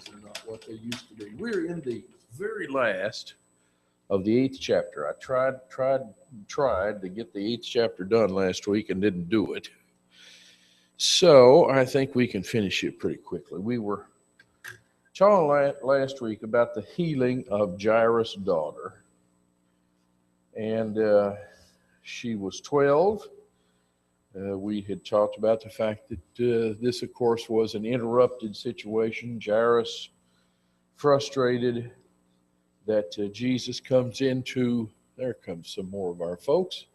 They're not what they used to be. We're in the very last of the 8th chapter. I tried to get the 8th chapter done last week and didn't do it. So I think we can finish it pretty quickly. We were talking last week about the healing of Jairus' daughter. And she was 12. We had talked about the fact that this, of course, was an interrupted situation. Jairus, frustrated that Jesus comes into, there comes some more of our folks,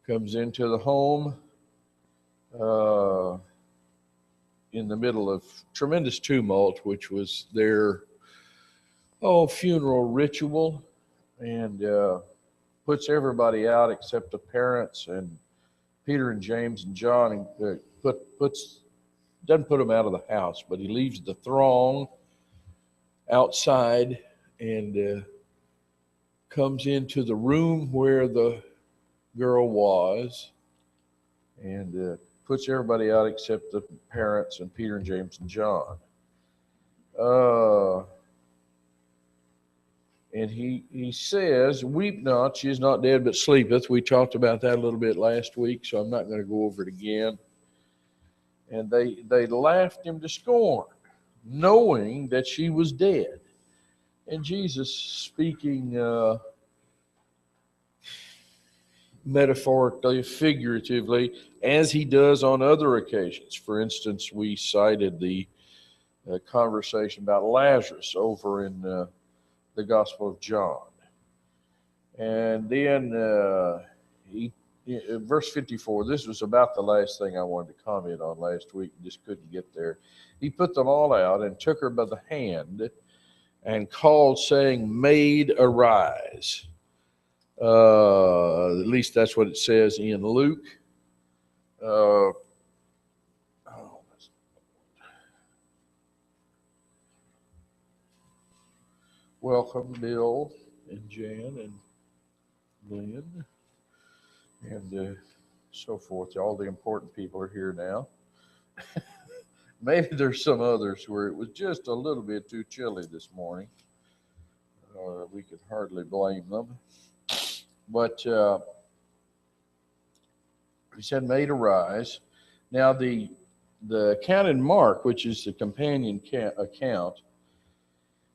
comes into the home in the middle of tremendous tumult, which was their funeral ritual, and puts everybody out except the parents and Peter and James and John, and doesn't put them out of the house, but he leaves the throng outside and comes into the room where the girl was and puts everybody out except the parents and Peter and James and John. And he says, "Weep not, she is not dead but sleepeth." We talked about that a little bit last week, so I'm not going to go over it again. And they laughed him to scorn, knowing that she was dead. And Jesus, speaking metaphorically, figuratively, as he does on other occasions. For instance, we cited the conversation about Lazarus over in the Gospel of John. And then verse 54, this was about the last thing I wanted to comment on last week, just couldn't get there. He put them all out and took her by the hand and called, saying, "Maid, arise." At least that's what it says in Luke. Welcome, Bill and Jan and Lynn and so forth. All the important people are here now. Maybe there's some others where it was just a little bit too chilly this morning. We could hardly blame them. But he said, "Maid, arise." Now the account in Mark, which is the companion account,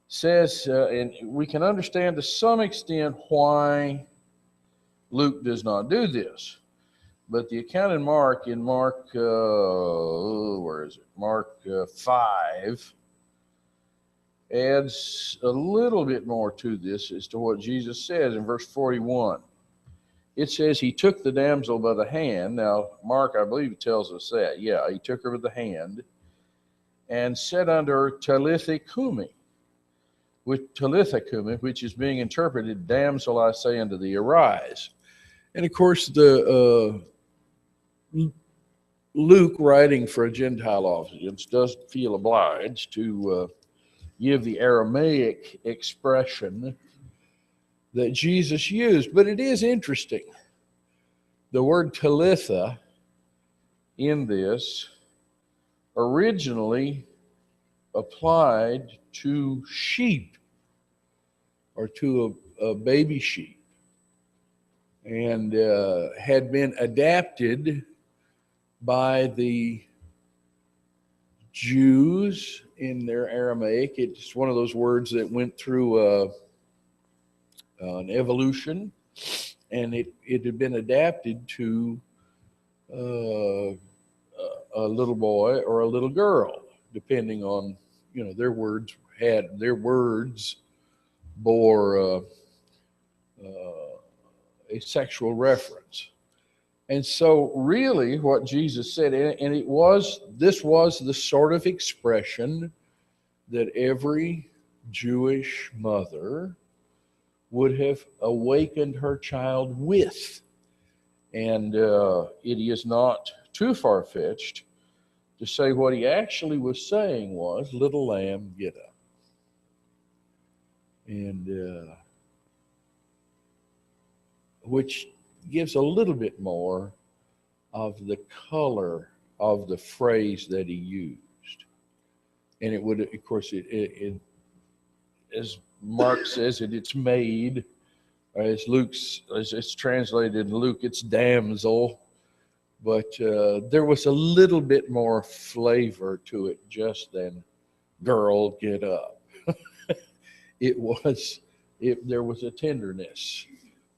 says, and we can understand to some extent why Luke does not do this. But the account in Mark, where is it? Mark 5, adds a little bit more to this as to what Jesus says in verse 41. It says he took the damsel by the hand. Now, Mark, I believe, tells us that. Yeah, he took her by the hand and said unto her, "Talitha cumi," which is being interpreted, "Damsel, I say unto thee, arise." And of course, the Luke, writing for a Gentile audience, doesn't feel obliged to give the Aramaic expression that Jesus used. But it is interesting. The word Talitha in this originally applied to sheep or to a baby sheep, and had been adapted by the Jews in their Aramaic. It's one of those words that went through an evolution, and it had been adapted to a little boy or a little girl, depending on, their words bore a sexual reference. And so really what Jesus said, and this was the sort of expression that every Jewish mother would have awakened her child with. And it is not too far-fetched to say what he actually was saying was, "Little lamb, get up." And which gives a little bit more of the color of the phrase that he used. And it would, of course, as Mark says it's made, as it's translated in Luke, it's damsel. But there was a little bit more flavor to it just than girl, get up. There was a tenderness,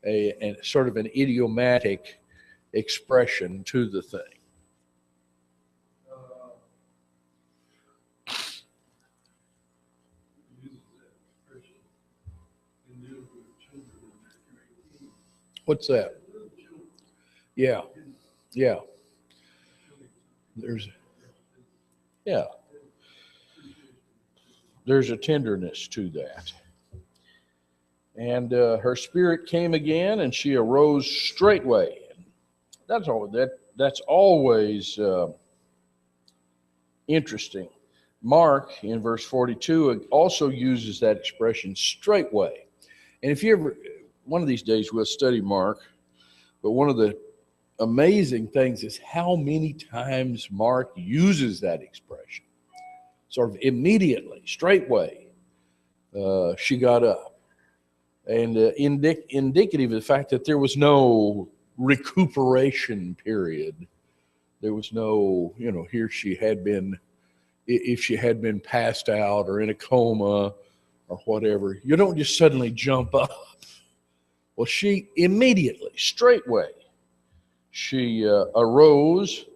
and sort of an idiomatic expression to the thing. What's that? Yeah. There's a tenderness to that. And her spirit came again, and she arose straightway. That's always interesting. Mark, in verse 42, also uses that expression, straightway. And if you ever, one of these days we'll study Mark, but one of the amazing things is how many times Mark uses that expression. Sort of immediately, straightway, she got up. And indicative of the fact that there was no recuperation period. There was no, here she had been, if she had been passed out or in a coma or whatever, you don't just suddenly jump up. Well, she immediately, straightway, she arose,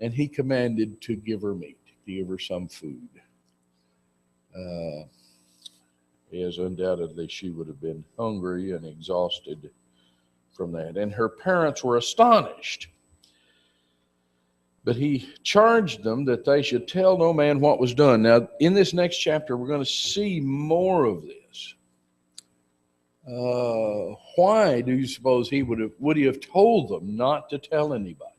and he commanded to give her meat, to give her some food. As undoubtedly she would have been hungry and exhausted from that. And her parents were astonished. But he charged them that they should tell no man what was done. Now, in this next chapter, we're going to see more of this. Why do you suppose would he have told them not to tell anybody?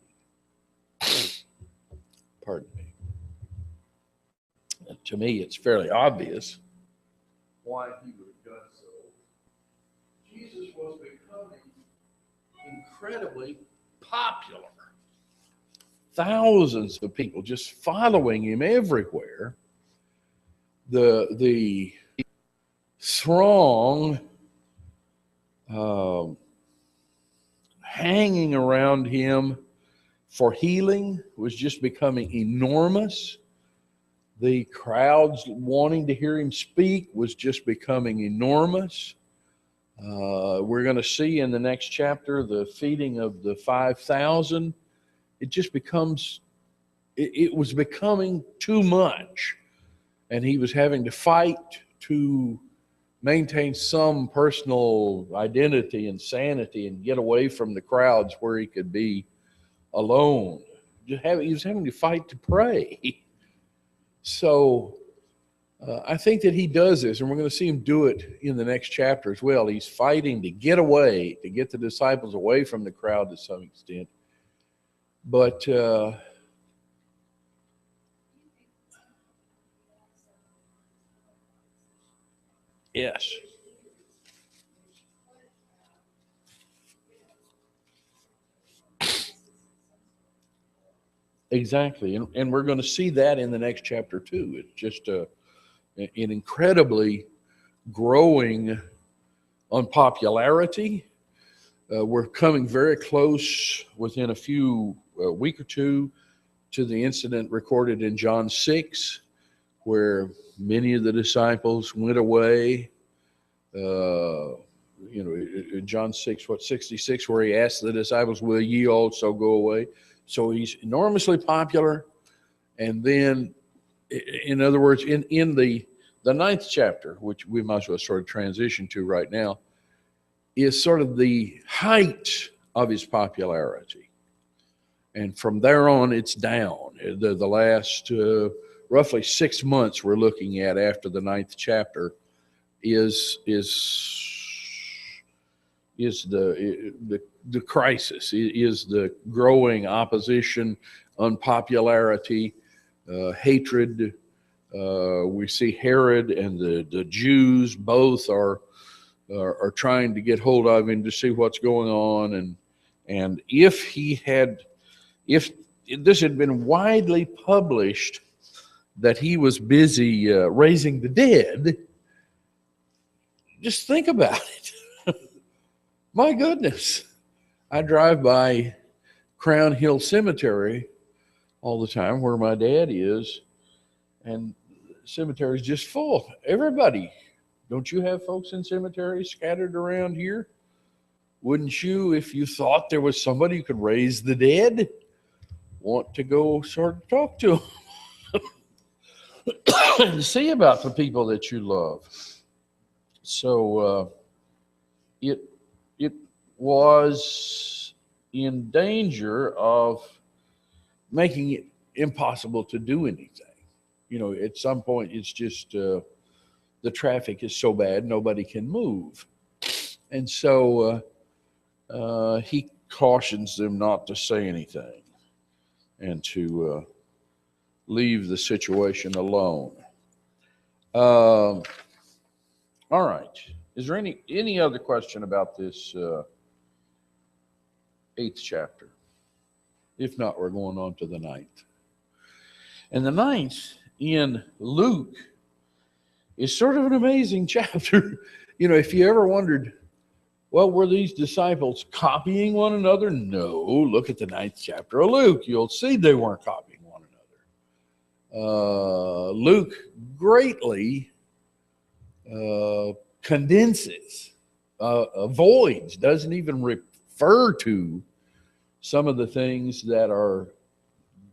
Pardon me. To me, it's fairly obvious why he would have done so. Jesus was becoming incredibly popular. Thousands of people just following him everywhere. The throng hanging around him for healing was just becoming enormous. The crowds wanting to hear him speak was just becoming enormous. We're going to see in the next chapter the feeding of the 5,000. It just becomes, it was becoming too much. And he was having to fight to maintain some personal identity and sanity and get away from the crowds where he could be alone. He was having to fight to pray. So I think that he does this, and we're going to see him do it in the next chapter as well. He's fighting to get away, to get the disciples away from the crowd to some extent. But yes. Exactly. And we're going to see that in the next chapter too. It's just an incredibly growing unpopularity. We're coming very close within a few week or two to the incident recorded in John 6, where many of the disciples went away. John 6, 66, where he asked the disciples, will ye also go away? So he's enormously popular. And then, in other words, in the 9th chapter, which we might as well sort of transition to right now, is sort of the height of his popularity. And from there on, it's down. The last roughly 6 months we're looking at after the 9th chapter is the crisis, is the growing opposition, unpopularity, hatred. We see Herod and the Jews both are trying to get hold of him to see what's going on, and if this had been widely published that he was busy raising the dead, just think about it. My goodness. I drive by Crown Hill Cemetery all the time where my dad is, and the cemetery is just full. Everybody. Don't you have folks in cemeteries scattered around here? Wouldn't you, if you thought there was somebody who could raise the dead, want to go sort of talk to them and see about the people that you love? So it was in danger of making it impossible to do anything. You know, at some point, it's just the traffic is so bad nobody can move, and so he cautions them not to say anything and to leave the situation alone. All right. Is there any other question about this 8th chapter? If not, we're going on to the 9th. And the 9th in Luke is sort of an amazing chapter. You know, if you ever wondered, well, were these disciples copying one another? No. Look at the 9th chapter of Luke. You'll see they weren't copying one another. Luke greatly condenses, avoids, doesn't even refer to some of the things that are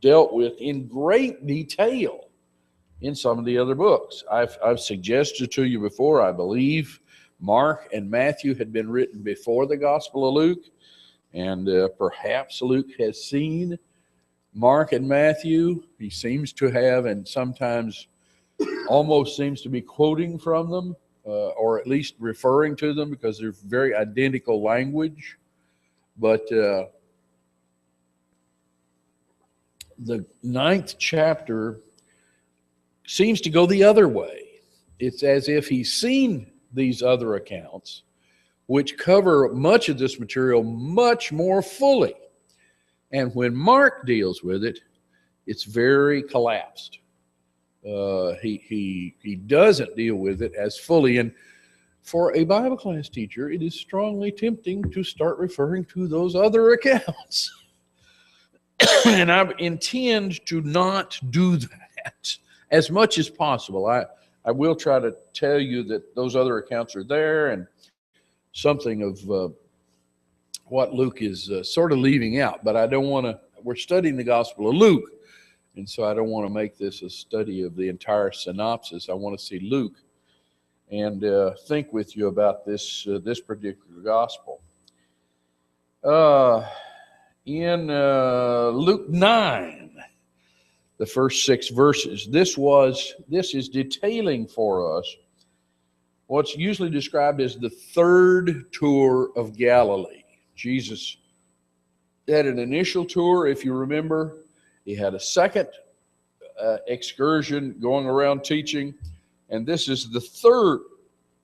dealt with in great detail in some of the other books. I've suggested to you before, I believe Mark and Matthew had been written before the Gospel of Luke, and perhaps Luke has seen Mark and Matthew. He seems to have, and sometimes almost seems to be quoting from them, or at least referring to them, because they're very identical language. But the 9th chapter seems to go the other way. It's as if he's seen these other accounts, which cover much of this material much more fully. And when Mark deals with it, it's very collapsed. He doesn't deal with it as fully. And for a Bible class teacher, it is strongly tempting to start referring to those other accounts. And I intend to not do that as much as possible. I will try to tell you that those other accounts are there, and something of what Luke is sort of leaving out. But I don't want to, we're studying the Gospel of Luke, and so I don't want to make this a study of the entire synopsis. I want to see Luke and think with you about this particular gospel. In Luke 9, the first 6 verses, this is detailing for us what's usually described as the 3rd tour of Galilee. Jesus had an initial tour, if you remember. He had a second excursion going around teaching, and this is the 3rd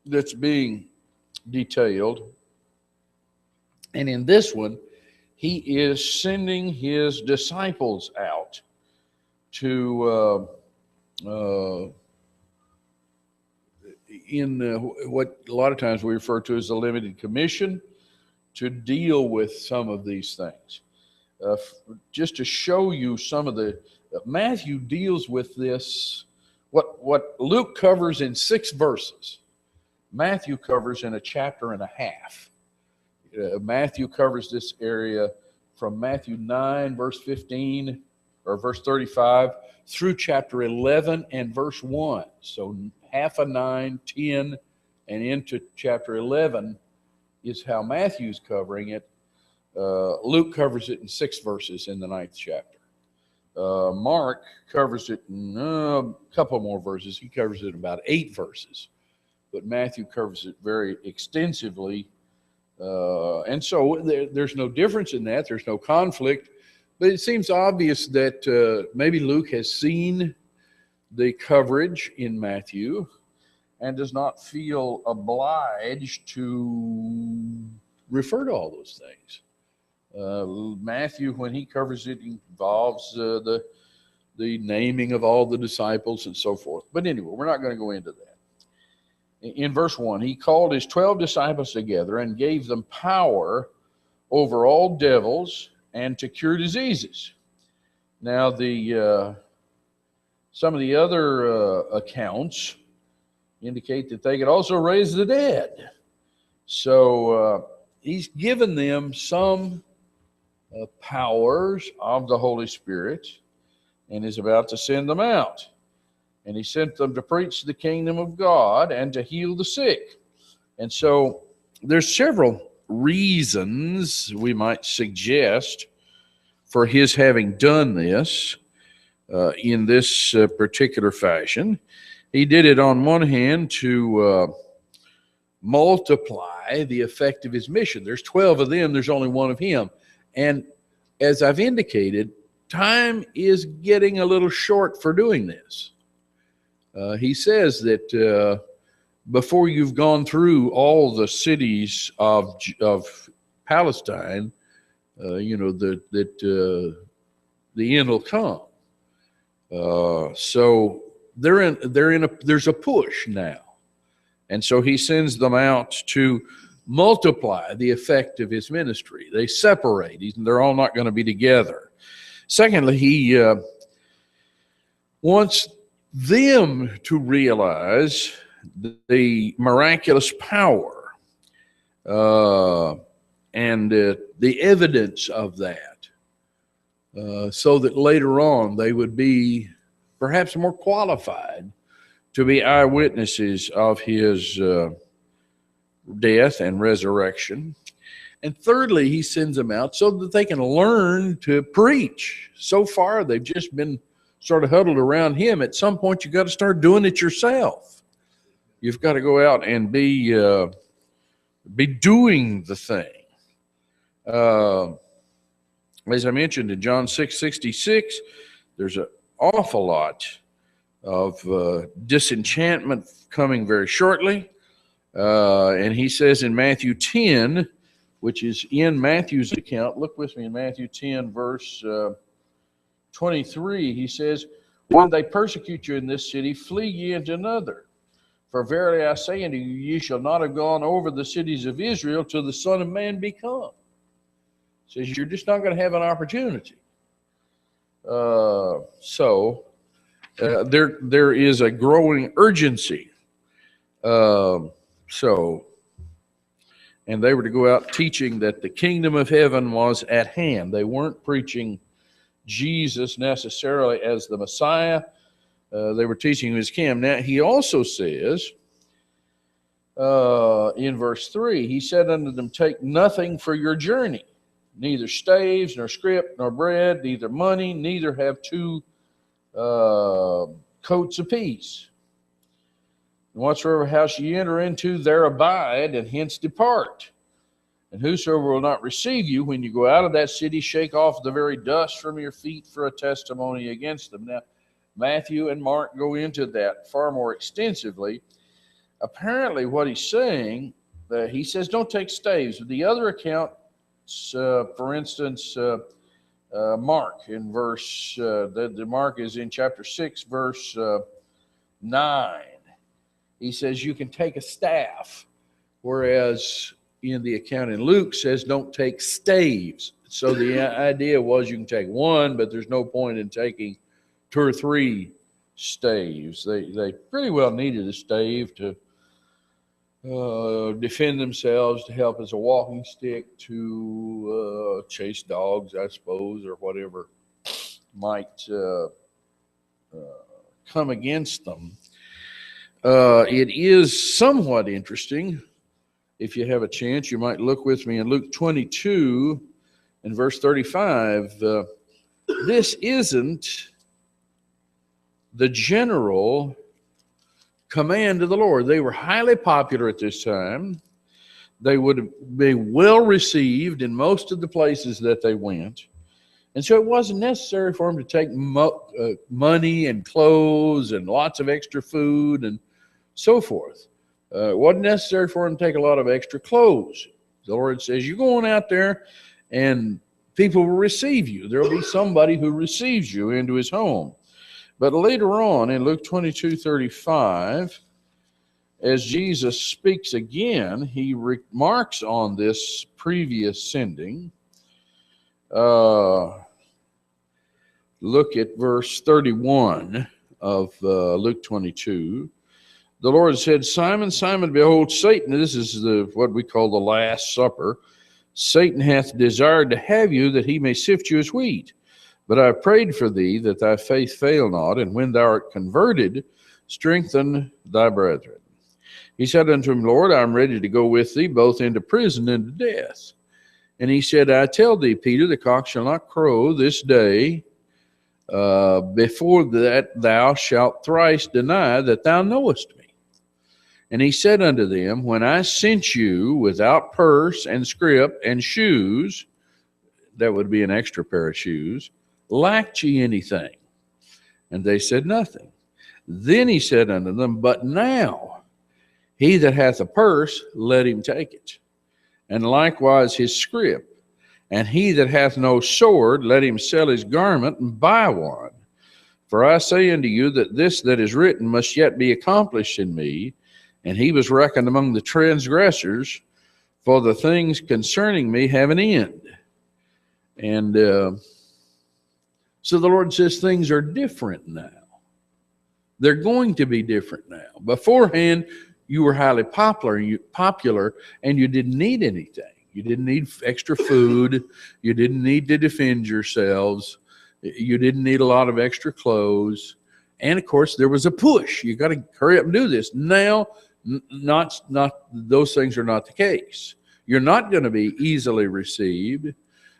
that's being detailed. And in this one, he is sending his disciples out to what a lot of times we refer to as the limited commission, to deal with some of these things. Just to show you some of the, Matthew deals with this, what Luke covers in 6 verses, Matthew covers in a chapter and a half. Matthew covers this area from Matthew 9, verse 15, or verse 35, through chapter 11 and verse 1. So half of 9, 10, and into chapter 11 is how Matthew's covering it. Luke covers it in 6 verses in the 9th chapter. Mark covers it in a couple more verses. He covers it in about 8 verses. But Matthew covers it very extensively. And so there's no difference in that. There's no conflict. But it seems obvious that maybe Luke has seen the coverage in Matthew and does not feel obliged to refer to all those things. Matthew, when he covers it, involves the the naming of all the disciples and so forth. But anyway, we're not going to go into that. In verse 1, he called his 12 disciples together and gave them power over all devils and to cure diseases. Now, some of the other accounts indicate that they could also raise the dead. So he's given them some powers of the Holy Spirit and is about to send them out. And he sent them to preach the kingdom of God and to heal the sick. And so there's several reasons we might suggest for his having done this in this particular fashion. He did it on one hand to multiply the effect of his mission. There's 12 of them, there's only one of him. And as I've indicated, time is getting a little short for doing this. He says that before you've gone through all the cities of Palestine, the end will come. So there's a push now. And so he sends them out to multiply the effect of his ministry. They separate. They're all not going to be together. Secondly, he wants them to realize the miraculous power and the evidence of that, so that later on they would be perhaps more qualified to be eyewitnesses of his death and resurrection. And thirdly, he sends them out so that they can learn to preach. So far, they've just been sort of huddled around him. At some point, you've got to start doing it yourself. You've got to go out and be doing the thing. As I mentioned in John 6:66, there's an awful lot of disenchantment coming very shortly. And he says in Matthew 10, which is in Matthew's account, look with me in Matthew 10, verse 23, he says, "When they persecute you in this city, flee ye into another. For verily I say unto you, ye shall not have gone over the cities of Israel till the Son of Man be come." He says, you're just not going to have an opportunity. There is a growing urgency. And they were to go out teaching that the kingdom of heaven was at hand. They weren't preaching Jesus necessarily as the Messiah. They were teaching him as king. Now, he also says in verse 3, he said unto them, "Take nothing for your journey, neither staves, nor scrip, nor bread, neither money, neither have two coats apiece. And whatsoever house ye enter into, there abide, and hence depart. And whosoever will not receive you when you go out of that city, shake off the very dust from your feet for a testimony against them." Now, Matthew and Mark go into that far more extensively. Apparently, what he's saying, he says, don't take staves. The other account, for instance, Mark in verse, the Mark is in chapter 6, verse 9. He says you can take a staff, whereas in the account in Luke says don't take staves. So the idea was you can take one, but there's no point in taking 2 or 3 staves. They pretty well needed a stave to defend themselves, to help as a walking stick, to chase dogs, I suppose, or whatever might come against them. It is somewhat interesting. If you have a chance, you might look with me in Luke 22 and verse 35. This isn't the general command of the Lord. They were highly popular at this time. They would be well received in most of the places that they went. And so it wasn't necessary for them to take money and clothes and lots of extra food and so forth. It wasn't necessary for them to take a lot of extra clothes. The Lord says, you're going out there and people will receive you. There will be somebody who receives you into his home. But later on in Luke 22:35, as Jesus speaks again, he remarks on this previous sending. Look at verse 31 of Luke 22. The Lord said, Simon, Simon, behold, Satan, this is what we call the Last Supper, Satan hath desired to have you that he may sift you as wheat. But I have prayed for thee that thy faith fail not, and when thou art converted, strengthen thy brethren. He said unto him, Lord, I am ready to go with thee both into prison and to death. And he said, I tell thee, Peter, the cock shall not crow this day before that thou shalt thrice deny that thou knowest me. And he said unto them, when I sent you without purse and scrip and shoes, that would be an extra pair of shoes, lacked ye anything? And they said nothing. Then he said unto them, but now he that hath a purse, let him take it, and likewise his scrip. And he that hath no sword, let him sell his garment and buy one. For I say unto you that this that is written must yet be accomplished in me. And he was reckoned among the transgressors, for the things concerning me have an end. And so the Lord says things are different now. They're going to be different now. Beforehand, you were highly popular, and you didn't need anything. You didn't need extra food. You didn't need to defend yourselves. You didn't need a lot of extra clothes. And of course, there was a push. You got to hurry up and do this. Now, not those things are not the case. You're not going to be easily received.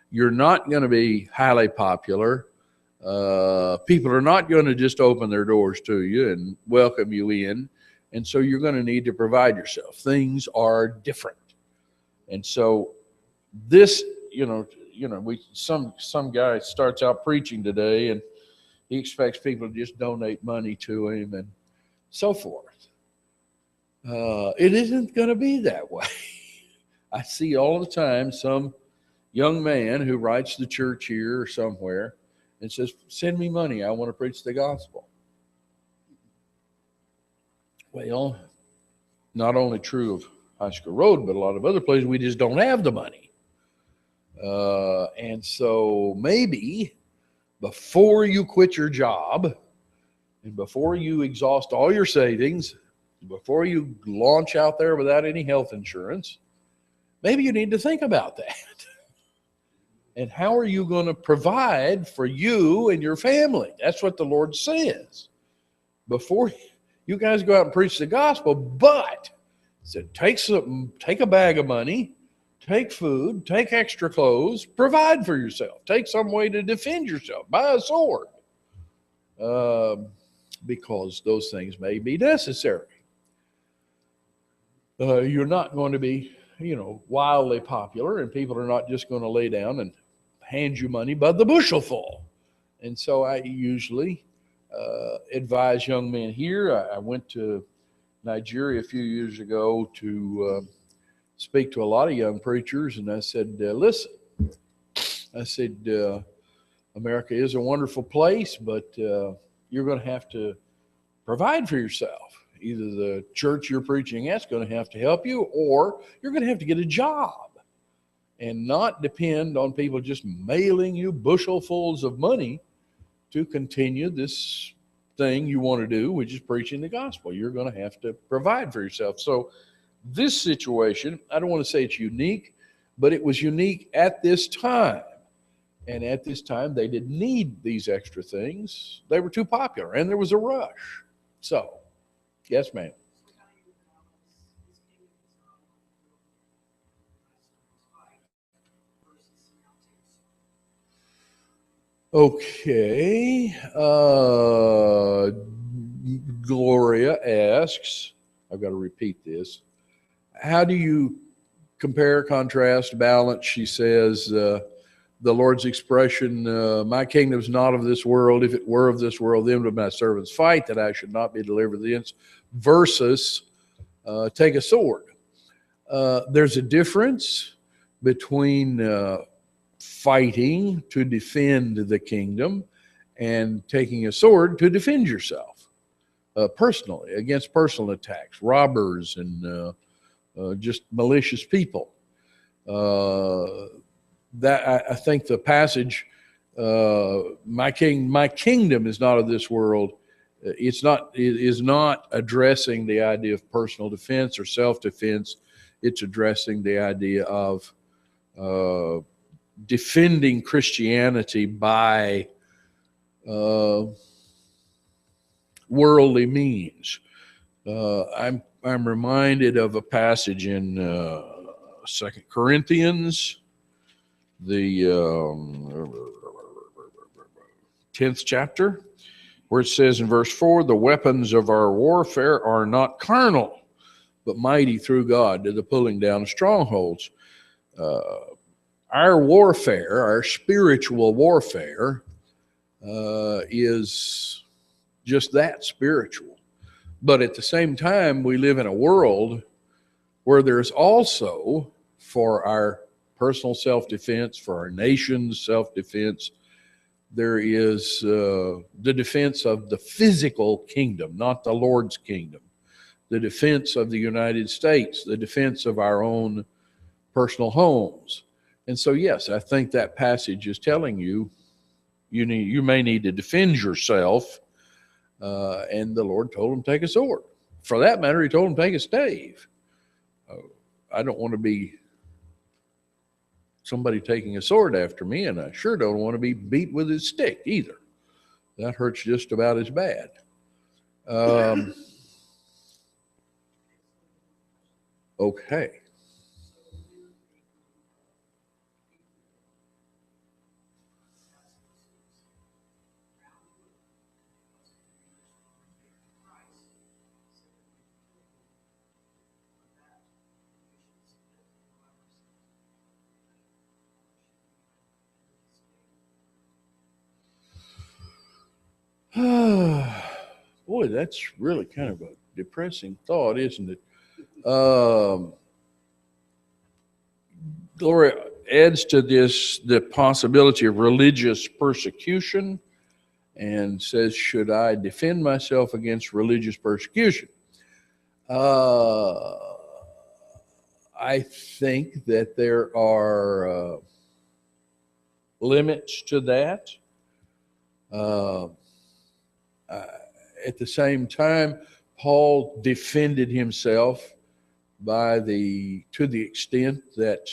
You're not going to be highly popular. People are not going to just open their doors to you and welcome you in. And so you're going to need to provide yourself. Things are different. And so this, some guy starts out preaching today and he expects people to just donate money to him and so forth. It isn't going to be that way. I see all the time some young man who writes the church here or somewhere and says, send me money, I want to preach the gospel. Well, not only true of High School Road, but a lot of other places, we just don't have the money. And so maybe before you quit your job and before you exhaust all your savings, before you launch out there without any health insurance, maybe you need to think about that. And how are you going to provide for you and your family? That's what the Lord says. Before you guys go out and preach the gospel, but said, take a bag of money, take food, take extra clothes, provide for yourself, take some way to defend yourself, buy a sword, because those things may be necessary. You're not going to be, wildly popular, and people are not just going to lay down and hand you money by the bushelful. And so I usually advise young men here. I went to Nigeria a few years ago to speak to a lot of young preachers, and I said, listen, I said, America is a wonderful place, but you're going to have to provide for yourself. Either the church you're preaching at's going to have to help you, or you're going to have to get a job and not depend on people just mailing you bushelfuls of money to continue this thing you want to do, which is preaching the gospel. You're going to have to provide for yourself. So this situation, I don't want to say it's unique, but it was unique at this time. And at this time, they didn't need these extra things. They were too popular, and there was a rush. So, yes, ma'am. Okay. Gloria asks, I've got to repeat this. How do you compare, contrast, balance? She says, the Lord's expression, my kingdom is not of this world. If it were of this world, then would my servants fight, that I should not be delivered thence, versus take a sword. There's a difference between fighting to defend the kingdom and taking a sword to defend yourself personally against personal attacks, robbers, and just malicious people. That I think the passage, my kingdom is not of this world. It is not addressing the idea of personal defense or self-defense. It's addressing the idea of defending Christianity by worldly means. I'm reminded of a passage in 2 Corinthians, the 10th chapter, where it says in verse 4, the weapons of our warfare are not carnal, but mighty through God to the pulling down of strongholds. Our warfare, our spiritual warfare, is just that, spiritual. But at the same time, we live in a world where there's also, for our personal self-defense, for our nation's self-defense, there is the defense of the physical kingdom, not the Lord's kingdom. The defense of the United States, the defense of our own personal homes. And so, yes, I think that passage is telling you, you may need to defend yourself. And the Lord told him, take a sword. For that matter, he told him, take a stave. I don't want to be somebody taking a sword after me, and I sure don't want to be beat with his stick either. That hurts just about as bad. Okay. Boy, that's really kind of a depressing thought, isn't it? Gloria adds to this the possibility of religious persecution and says, should I defend myself against religious persecution? I think that there are limits to that. At the same time, Paul defended himself to the extent that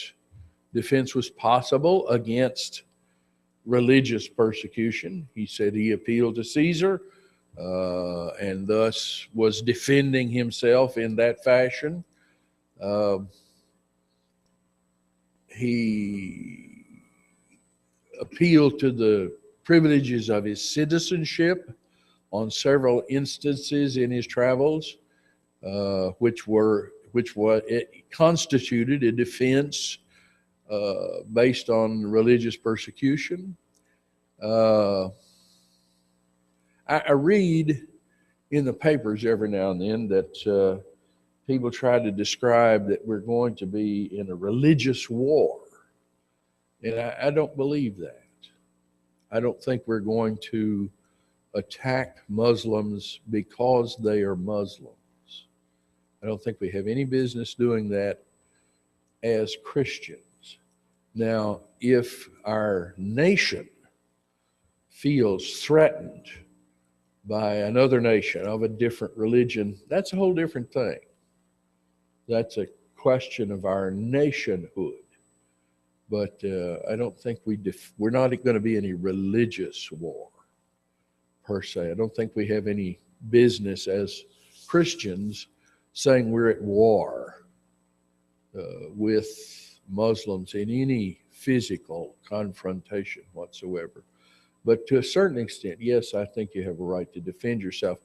defense was possible against religious persecution. He said he appealed to Caesar and thus was defending himself in that fashion. He appealed to the privileges of his citizenship on several instances in his travels, which constituted a defense based on religious persecution. I read in the papers every now and then that people try to describe that we're going to be in a religious war. And I don't believe that. I don't think we're going to attack Muslims because they are Muslims. I don't think we have any business doing that as Christians. Now, if our nation feels threatened by another nation of a different religion, that's a whole different thing. That's a question of our nationhood. But I don't think we're not going to be any religious war per se. I don't think we have any business as Christians saying we're at war with Muslims in any physical confrontation whatsoever. But to a certain extent, yes, I think you have a right to defend yourself.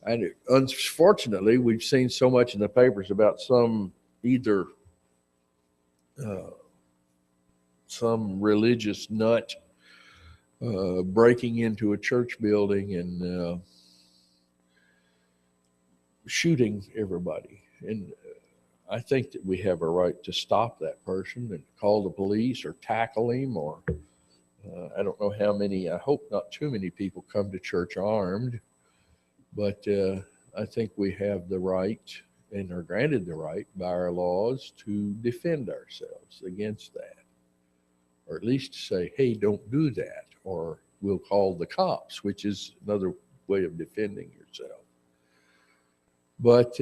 And unfortunately, we've seen so much in the papers about either some religious nut breaking into a church building and shooting everybody. And I think that we have a right to stop that person and call the police or tackle him or I don't know how many, I hope not too many people come to church armed, but I think we have the right and are granted the right by our laws to defend ourselves against that, or at least say, hey, don't do that, or we'll call the cops, which is another way of defending yourself. But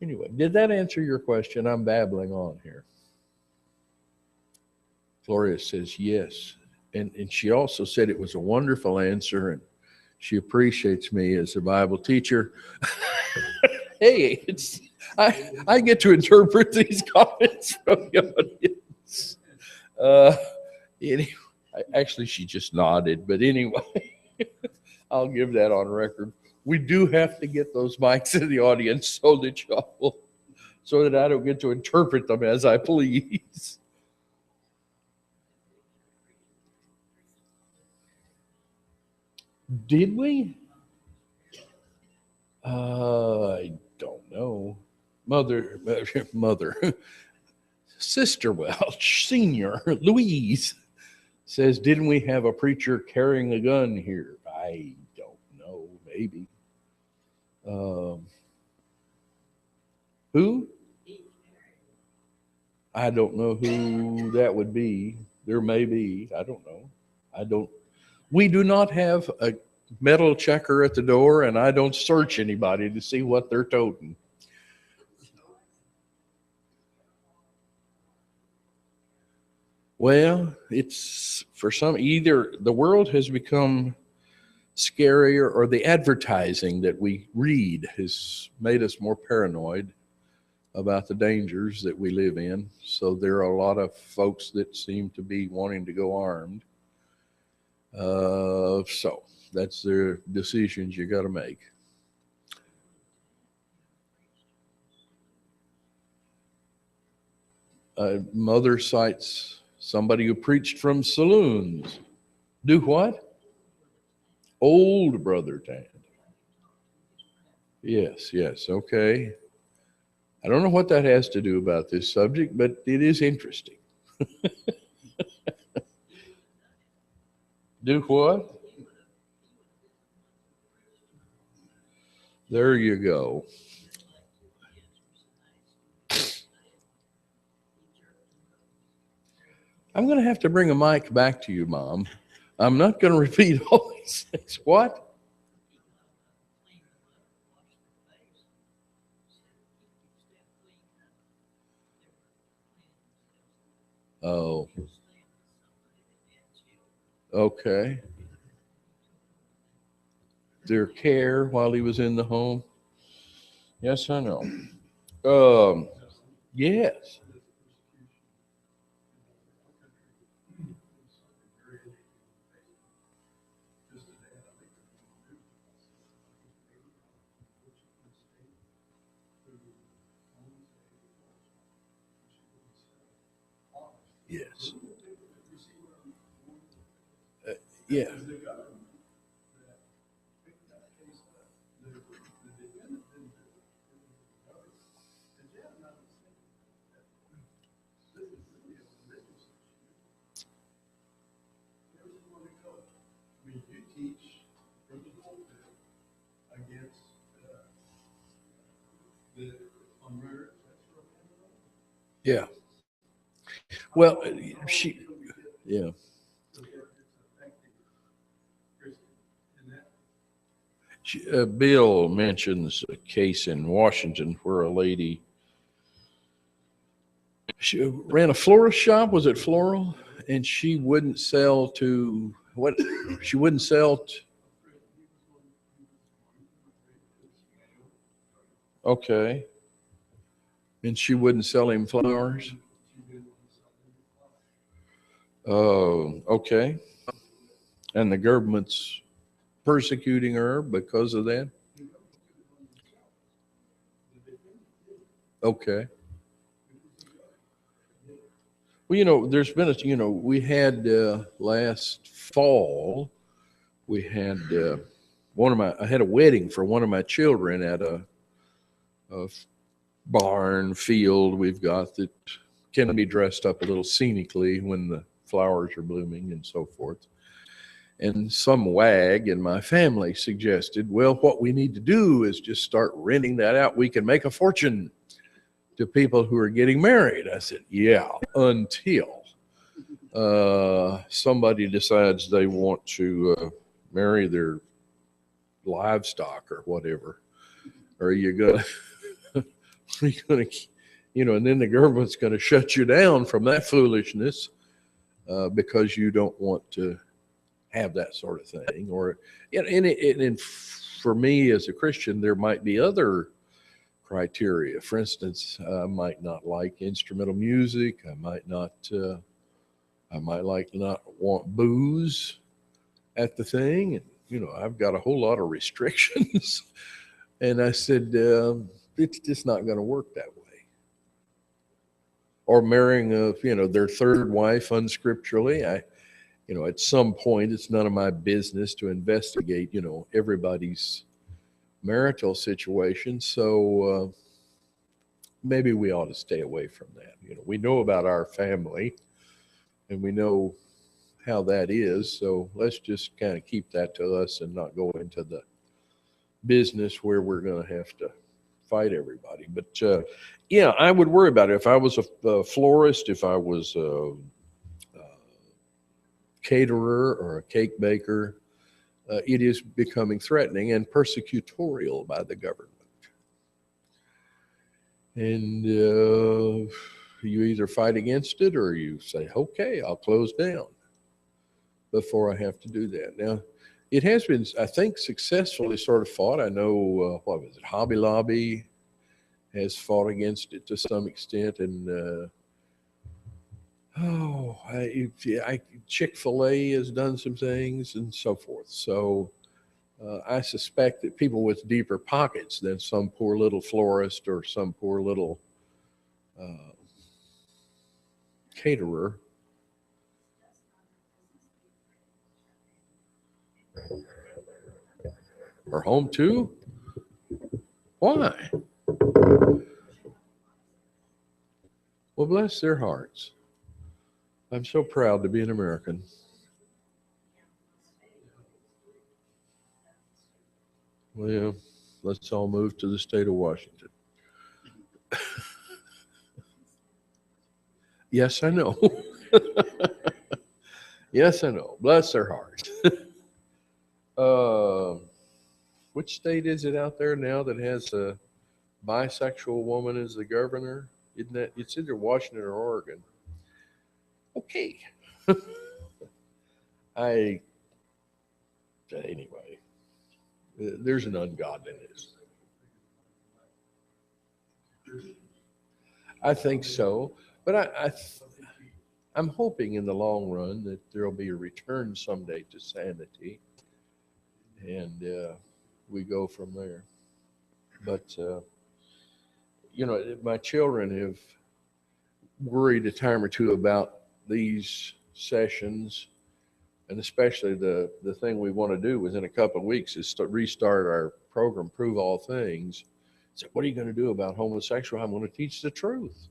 anyway, did that answer your question? I'm babbling on here. Gloria says yes. And she also said it was a wonderful answer, and she appreciates me as a Bible teacher. Hey, I get to interpret these comments from the audience. Anyway, actually, she just nodded, but anyway, I'll give that on record. We do have to get those mics in the audience so that I don't get to interpret them as I please. Did we? I don't know. Mother, Sister Welch, Senior, Louise says, didn't we have a preacher carrying a gun here? I don't know, maybe. Who? I don't know who that would be. There may be. I don't know. We do not have a metal checker at the door, and I don't search anybody to see what they're toting. Well, it's for some, either the world has become scarier or the advertising that we read has made us more paranoid about the dangers that we live in. So there are a lot of folks that seem to be wanting to go armed. So that's their decisions you got to make. Mother cites somebody who preached from saloons. Do what? Old Brother Tan. Yes, okay. I don't know what that has to do about this subject, but it is interesting. Do what? There you go. I'm going to have to bring a mic back to you, Mom. I'm not going to repeat all these things. What? Oh. Okay. Their care while he was in the home. Yes, I know. Yes. Yes. Yeah. Yeah. Well, yeah. Bill mentions a case in Washington where a lady, she ran a florist shop. Was it floral? And she wouldn't sell to what? She wouldn't sell. Okay. And she wouldn't sell him flowers. Oh, okay. And the government's persecuting her because of that. Okay. Well, there's been we had last fall, we had I had a wedding for one of my children at a barn field we've got that can be dressed up a little scenically when the flowers are blooming and so forth. And some wag in my family suggested, well, what we need to do is just start renting that out. We can make a fortune to people who are getting married. I said, yeah, until somebody decides they want to marry their livestock or whatever. Or you're gonna, and then the government's gonna shut you down from that foolishness because you don't want to have that sort of thing. Or, and for me as a Christian, there might be other criteria. For instance, I might not like instrumental music. I might like not want booze at the thing. And, I've got a whole lot of restrictions. And I said, it's just not going to work that way. Or marrying their third wife unscripturally. At some point, it's none of my business to investigate, everybody's marital situation. So maybe we ought to stay away from that. We know about our family and we know how that is. So let's just kind of keep that to us and not go into the business where we're going to have to fight everybody. But I would worry about it. If I was a florist, if I was a caterer or a cake baker, it is becoming threatening and persecutorial by the government. And you either fight against it or you say, okay, I'll close down before I have to do that. Now, it has been, I think, successfully sort of fought. I know, Hobby Lobby has fought against it to some extent. And Chick-fil-A has done some things and so forth. So I suspect that people with deeper pockets than some poor little florist or some poor little caterer are home too. Why? Well, bless their hearts. I'm so proud to be an American. Well, let's all move to the state of Washington. Yes, I know. Yes, I know. Bless their hearts. Which state is it out there now that has a bisexual woman as the governor? Isn't that, it's either Washington or Oregon. Okay. Anyway, there's an ungodliness. I think so, but I'm hoping in the long run that there'll be a return someday to sanity, and we go from there. But my children have worried a time or two about these sessions, and especially the thing we want to do within a couple of weeks is to restart our program, Prove All Things. So what are you going to do about homosexuality? I'm going to teach the truth.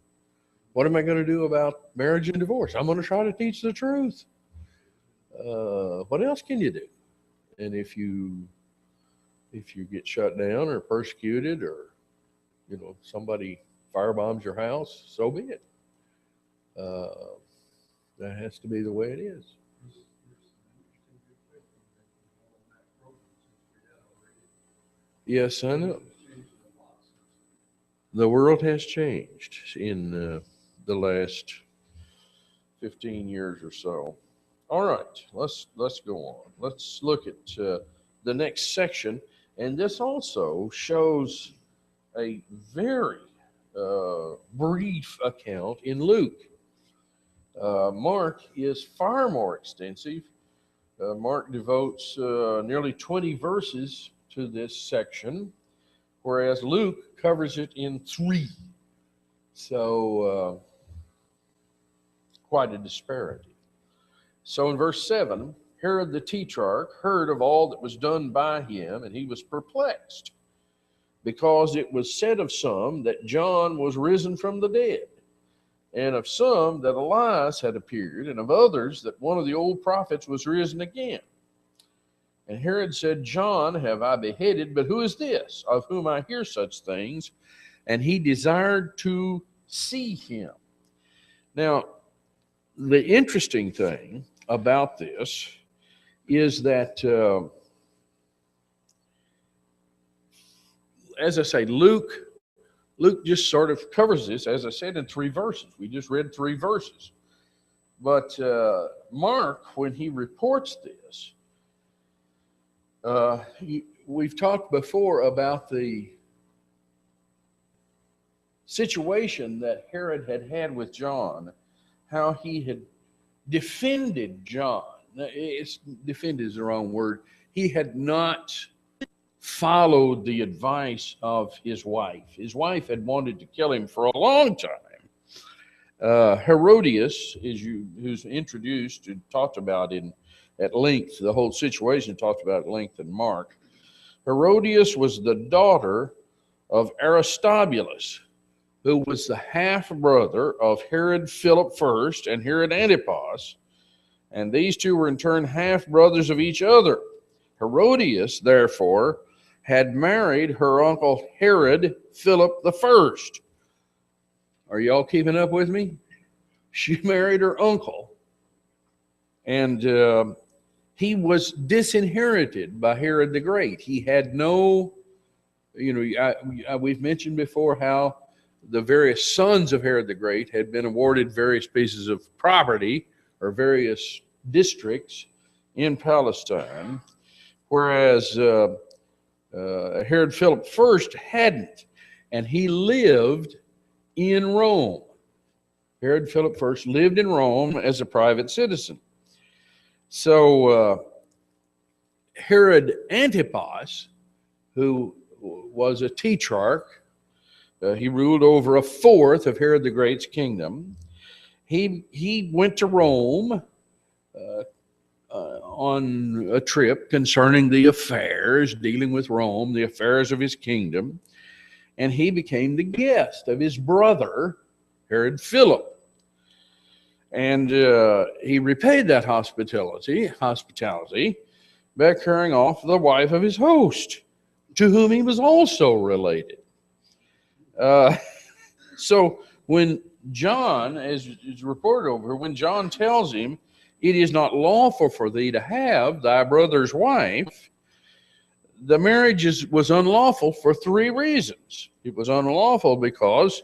What am I going to do about marriage and divorce? I'm going to try to teach the truth. What else can you do? And if you get shut down or persecuted or somebody firebombs your house, so be it. That has to be the way it is. Yes, I know. The world has changed in the last 15 years or so. All right, let's go on. Let's look at the next section, and this also shows a very brief account in Luke. Mark is far more extensive. Mark devotes nearly 20 verses to this section, whereas Luke covers it in 3. So quite a disparity. So in verse 7, Herod the Tetrarch heard of all that was done by him, and he was perplexed, because it was said of some that John was risen from the dead, and of some that Elias had appeared, and of others that one of the old prophets was risen again. And Herod said, John have I beheaded, but who is this, of whom I hear such things? And he desired to see him. Now, the interesting thing about this is that, as I say, Luke just sort of covers this, as I said, in 3 verses. We just read 3 verses. But Mark, when he reports this, we've talked before about the situation that Herod had with John, how he had defended John. Defended is the wrong word. He had not followed the advice of his wife. His wife had wanted to kill him for a long time. Herodias, who's introduced and talked about at length, the whole situation talked about at length in Mark. Herodias was the daughter of Aristobulus, who was the half-brother of Herod Philip I and Herod Antipas, and these two were in turn half-brothers of each other. Herodias, therefore, had married her uncle Herod Philip I. Are y'all keeping up with me? She married her uncle, and he was disinherited by Herod the Great. He had no, we've mentioned before how the various sons of Herod the Great had been awarded various pieces of property or various districts in Palestine, whereas Herod Philip I hadn't, and he lived in Rome. Herod Philip I lived in Rome as a private citizen. So Herod Antipas, who was a tetrarch, he ruled over a fourth of Herod the Great's kingdom. He went to Rome on a trip concerning the affairs, dealing with Rome, the affairs of his kingdom, and he became the guest of his brother, Herod Philip. And he repaid that hospitality by carrying off the wife of his host, to whom he was also related. So when John, as is reported over, when John tells him, it is not lawful for thee to have thy brother's wife, the marriage was unlawful for 3 reasons. It was unlawful because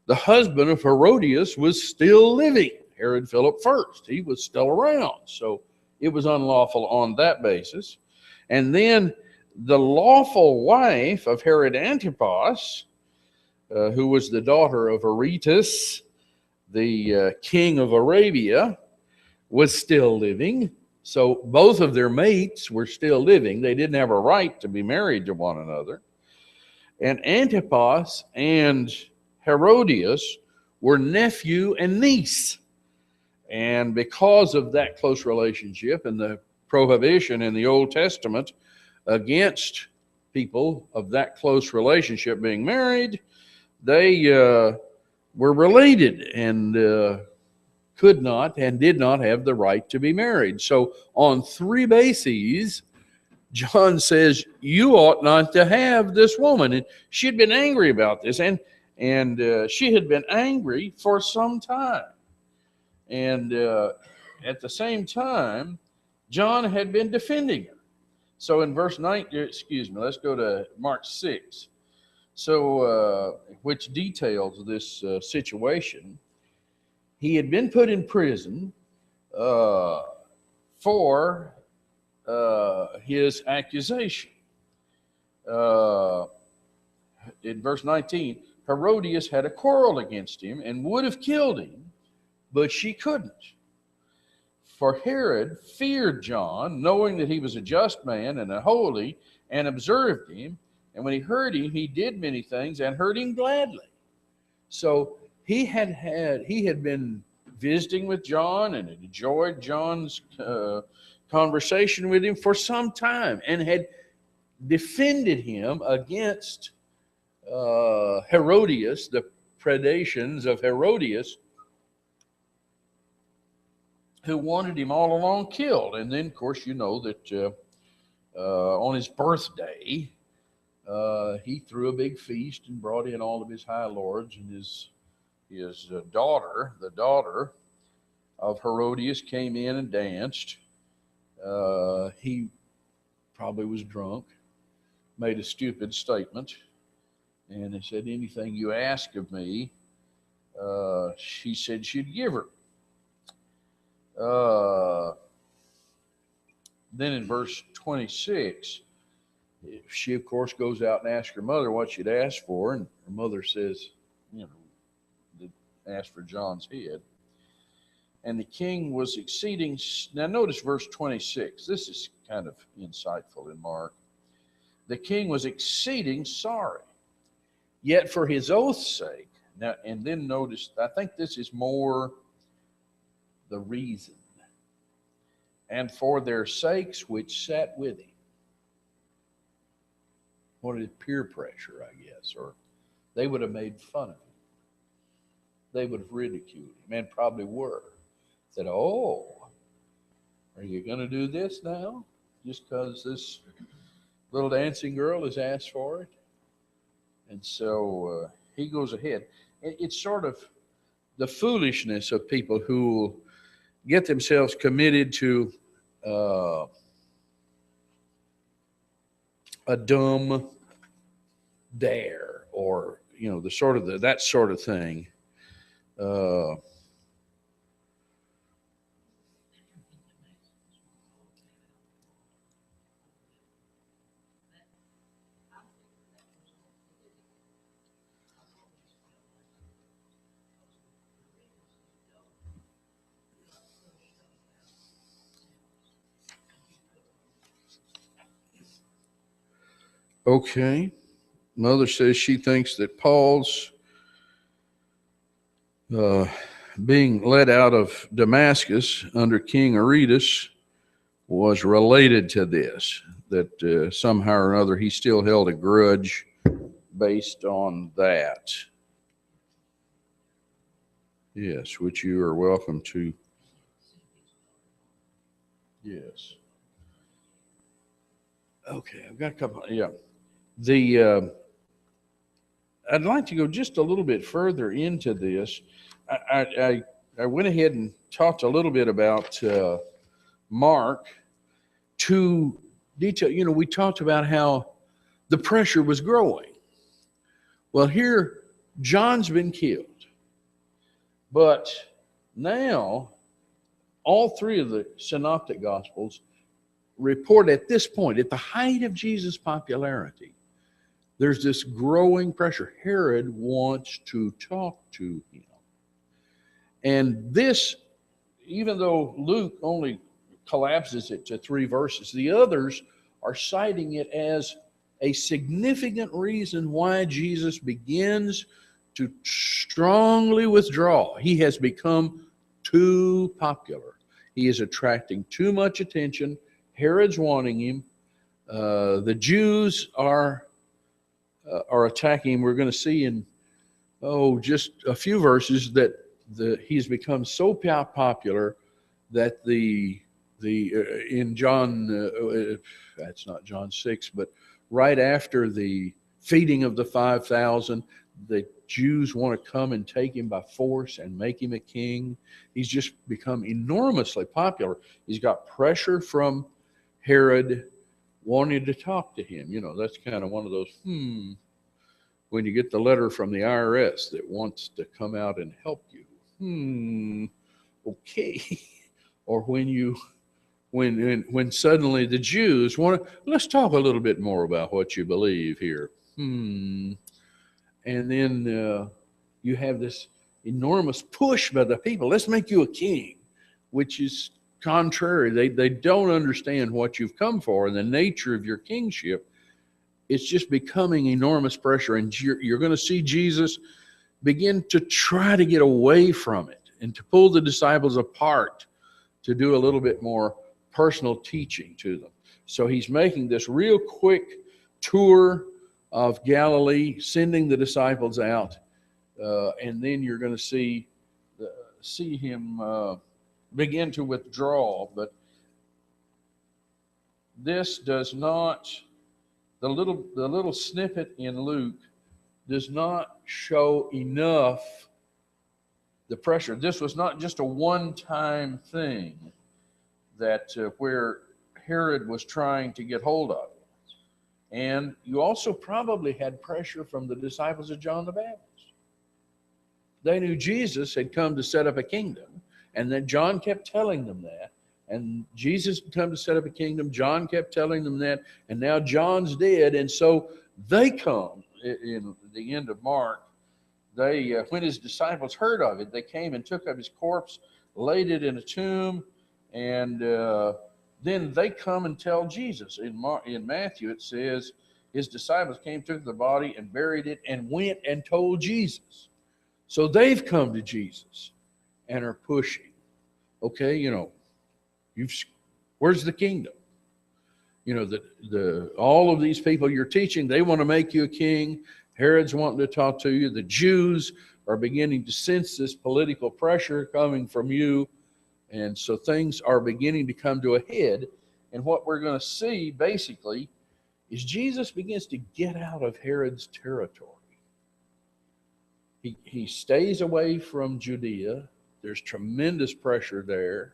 the husband of Herodias was still living, Herod Philip I. He was still around, so it was unlawful on that basis. And then the lawful wife of Herod Antipas, who was the daughter of Aretas, the king of Arabia, was still living. So both of their mates were still living. They didn't have a right to be married to one another. And Antipas and Herodias were nephew and niece. And because of that close relationship and the prohibition in the Old Testament against people of that close relationship being married, they were related and could not and did not have the right to be married. So on 3 bases, John says, you ought not to have this woman. And she had been angry about this, and she had been angry for some time. And at the same time, John had been defending her. So in verse 9, let's go to Mark 6. So, which details this situation. He had been put in prison for his accusation. In verse 19, Herodias had a quarrel against him and would have killed him, but she couldn't. For Herod feared John, knowing that he was a just man and a holy, and observed him. And when he heard him, he did many things and heard him gladly. So he had been visiting with John and had enjoyed John's conversation with him for some time, and had defended him against Herodias, the predations of Herodias, who wanted him all along killed. And then, of course, you know that on his birthday, he threw a big feast and brought in all of his high lords, and his daughter, the daughter of Herodias, came in and danced. He probably was drunk, made a stupid statement, and he said, "Anything you ask of me," she said she'd give her. Then in verse 26, she, of course, goes out and asks her mother what she'd asked for, and her mother says, asked for John's head. And the king was exceeding. Now, notice verse 26. This is kind of insightful in Mark. The king was exceeding sorry, yet for his oath's sake. Now, and then notice, I think this is more the reason. And for their sakes which sat with him. What is peer pressure, I guess, or they would have made fun of him. They would have ridiculed him, and probably were. Said, "Oh, are you going to do this now? Just because this little dancing girl has asked for it?" And so he goes ahead. It's sort of the foolishness of people who get themselves committed to a dumb dare, or that sort of thing. Okay. Mother says she thinks that Paul's being led out of Damascus under King Aretas was related to this, that somehow or another he still held a grudge based on that. Yes, which you are welcome to. Yes. Okay, I've got a couple. Yeah. I'd like to go just a little bit further into this. I went ahead and talked a little bit about Mark to detail. We talked about how the pressure was growing. Well, here, John's been killed. But now, all three of the synoptic gospels report at this point, at the height of Jesus' popularity, there's this growing pressure. Herod wants to talk to him. And this, even though Luke only collapses it to 3 verses, the others are citing it as a significant reason why Jesus begins to strongly withdraw. He has become too popular. He is attracting too much attention. Herod's wanting him. The Jews are attacking him. We're going to see in just a few verses that he's become so popular that in John, that's not John 6, but right after the feeding of the 5,000, the Jews want to come and take him by force and make him a king. He's just become enormously popular. He's got pressure from Herod wanting to talk to him. That's kind of one of those, when you get the letter from the IRS that wants to come out and help you. Okay. Or when suddenly the Jews want to, let's talk a little bit more about what you believe here. And then you have this enormous push by the people. Let's make you a king, which is contrary. They don't understand what you've come for and the nature of your kingship. It's just becoming enormous pressure. And you're going to see Jesus begin to try to get away from it and to pull the disciples apart to do a little bit more personal teaching to them. So he's making this real quick tour of Galilee, sending the disciples out, and then you're going to see him begin to withdraw, but this does not, the little snippet in Luke does not show enough the pressure. This was not just a one-time thing that where Herod was trying to get hold of. And you also probably had pressure from the disciples of John the Baptist. They knew Jesus had come to set up a kingdom, and then John kept telling them that. And Jesus had come to set up a kingdom. John kept telling them that, and now John's dead, and so they come in the end of Mark. They, when his disciples heard of it, they came and took up his corpse, laid it in a tomb, and then they come and tell Jesus. In Matthew, it says his disciples came, took the body, and buried it, and went and told Jesus. So they've come to Jesus and are pushing. Okay, where's the kingdom? All of these people you're teaching, they want to make you a king. Herod's wanting to talk to you. The Jews are beginning to sense this political pressure coming from you. And so things are beginning to come to a head. And what we're going to see, basically, is Jesus begins to get out of Herod's territory. He stays away from Judea. There's tremendous pressure there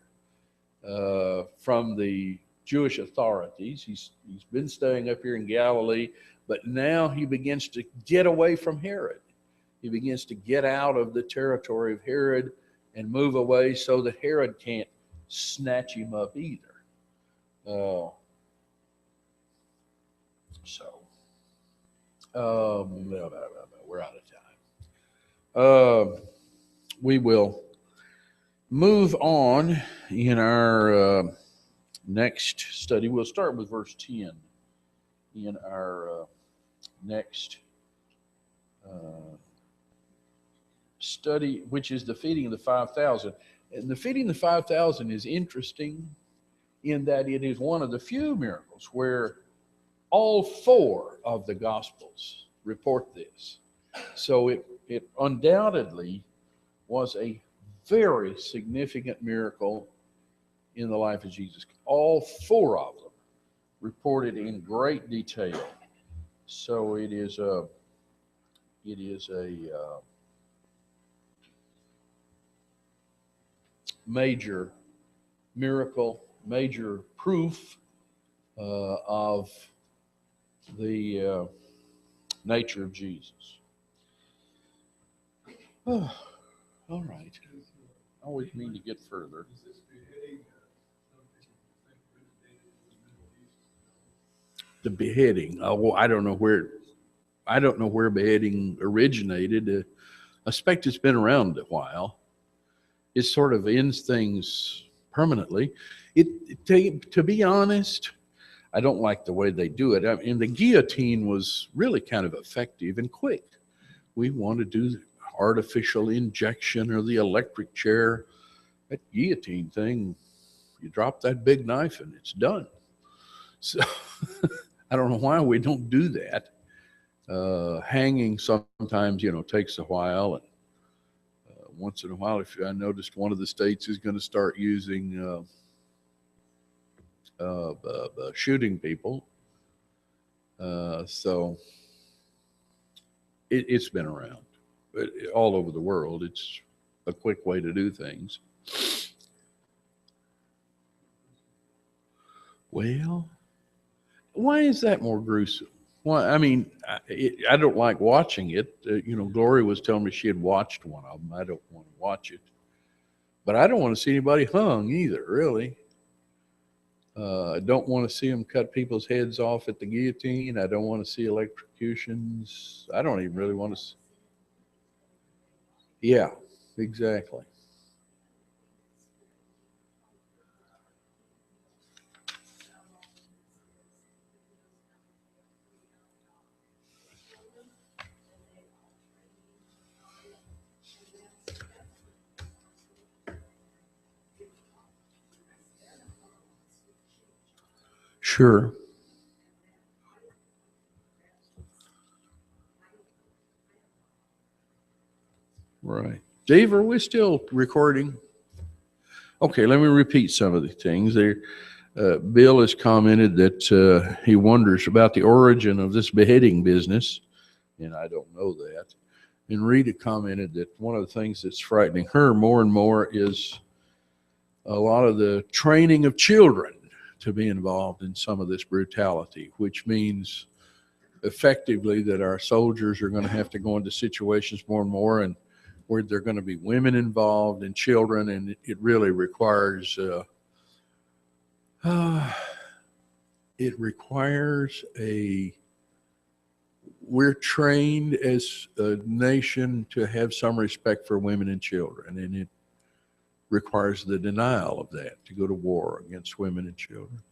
from the Jewish authorities. He's been staying up here in Galilee, but now he begins to get away from Herod. He begins to get out of the territory of Herod and move away so that Herod can't snatch him up either. We're out of time. We will move on in our next study. We'll start with verse 10 in our next study, which is the feeding of the 5,000. And the feeding of the 5,000 is interesting in that it is one of the few miracles where all four of the Gospels report this. So it undoubtedly was a very significant miracle in the life of Jesus. All four of them reported in great detail. So it is a major miracle, major proof of the nature of Jesus. Oh, all right. I always mean to get further. The beheading. Oh, I don't know where beheading originated. I suspect it's been around a while. It sort of ends things permanently. To be honest, I don't like the way they do it. I mean, the guillotine was really kind of effective and quick. We want to do the artificial injection or the electric chair. That guillotine thing, you drop that big knife and it's done. So I don't know why we don't do that. Hanging sometimes, takes a while. And once in a while, I noticed one of the states is going to start using shooting people. So it's been around. But all over the world. It's a quick way to do things. Well, why is that more gruesome? Well, I mean, I don't like watching it. Gloria was telling me she had watched one of them. I don't want to watch it. But I don't want to see anybody hung either, really. I don't want to see them cut people's heads off at the guillotine. I don't want to see electrocutions. I don't even really want to. Yeah, exactly. Sure. Right. Dave, are we still recording? Okay, let me repeat some of the things there. Bill has commented that he wonders about the origin of this beheading business, and I don't know that. And Rita commented that one of the things that's frightening her more and more is a lot of the training of children to be involved in some of this brutality, which means effectively that our soldiers are going to have to go into situations more and more and where there are going to be women involved and children, and it really requires it requires we're trained as a nation to have some respect for women and children, and it requires the denial of that, to go to war against women and children.